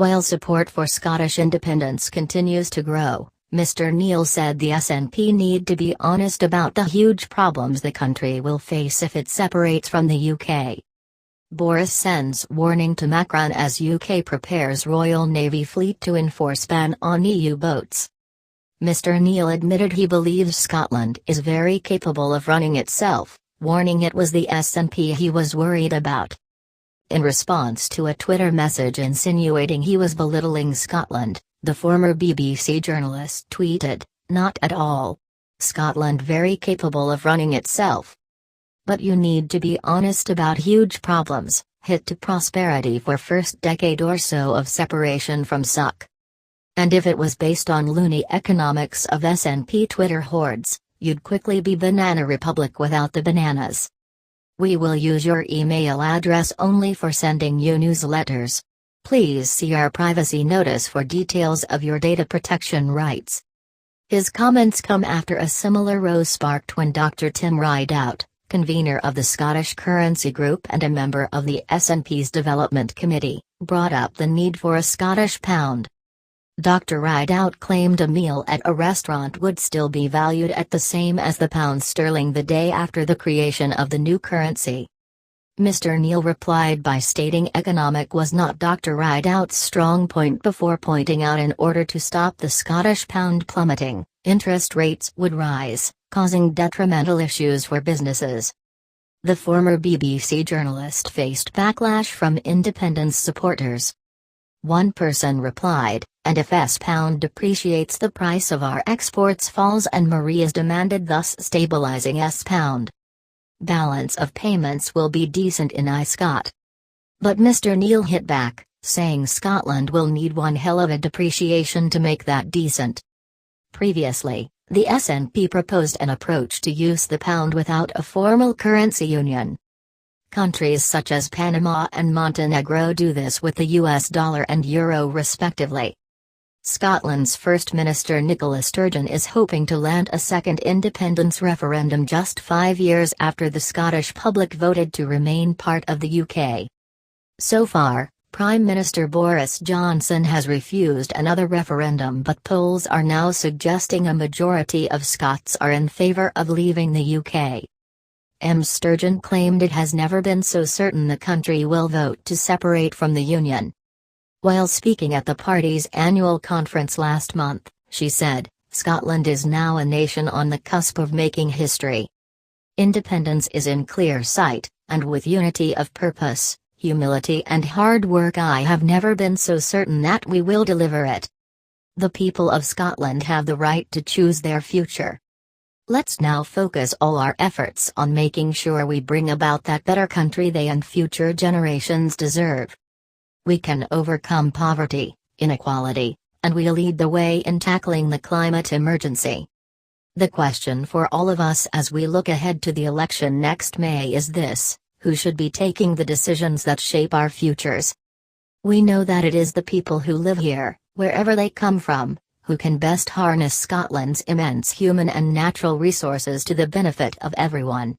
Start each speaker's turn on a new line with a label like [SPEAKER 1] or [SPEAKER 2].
[SPEAKER 1] While support for Scottish independence continues to grow, Mr. Neil said the SNP need to be honest about the huge problems the country will face if it separates from the UK. Boris sends warning to Macron as UK prepares Royal Navy fleet to enforce ban on EU boats. Mr. Neil admitted he believes Scotland is very capable of running itself, warning it was the SNP he was worried about. In response to a Twitter message insinuating he was belittling Scotland, the former BBC journalist tweeted, "Not at all. Scotland very capable of running itself. But you need to be honest about huge problems, hit to prosperity for first decade or so of separation from suck. And if it was based on loony economics of SNP Twitter hordes, you'd quickly be banana republic without the bananas. We will use your email address only for sending you newsletters. Please see our privacy notice for details of your data protection rights." His comments come after a similar row sparked when Dr. Tim Rideout, convener of the Scottish Currency Group and a member of the SNP's Development Committee, brought up the need for a Scottish pound. Dr. Rideout claimed a meal at a restaurant would still be valued at the same as the pound sterling the day after the creation of the new currency. Mr. Neil replied by stating economic was not Dr. Rideout's strong point before pointing out in order to stop the Scottish pound plummeting, interest rates would rise, causing detrimental issues for businesses. The former BBC journalist faced backlash from independence supporters. One person replied, "And if S-pound depreciates the price of our exports falls and Marie is demanded thus stabilizing S-pound. Balance of payments will be decent in I-Scot." But Mr. Neil hit back, saying Scotland will need one hell of a depreciation to make that decent. Previously, the SNP proposed an approach to use the pound without a formal currency union. Countries such as Panama and Montenegro do this with the US dollar and euro respectively. Scotland's First Minister Nicola Sturgeon is hoping to land a second independence referendum just 5 years after the Scottish public voted to remain part of the UK. So far, Prime Minister Boris Johnson has refused another referendum, but polls are now suggesting a majority of Scots are in favour of leaving the UK. Sturgeon claimed it has never been so certain the country will vote to separate from the Union. While speaking at the party's annual conference last month, she said, "Scotland is now a nation on the cusp of making history. Independence is in clear sight, and with unity of purpose, humility and hard work I have never been so certain that we will deliver it. The people of Scotland have the right to choose their future. Let's now focus all our efforts on making sure we bring about that better country they and future generations deserve. We can overcome poverty, inequality, and we'll lead the way in tackling the climate emergency. The question for all of us as we look ahead to the election next May is this: who should be taking the decisions that shape our futures? We know that it is the people who live here, wherever they come from, who can best harness Scotland's immense human and natural resources to the benefit of everyone.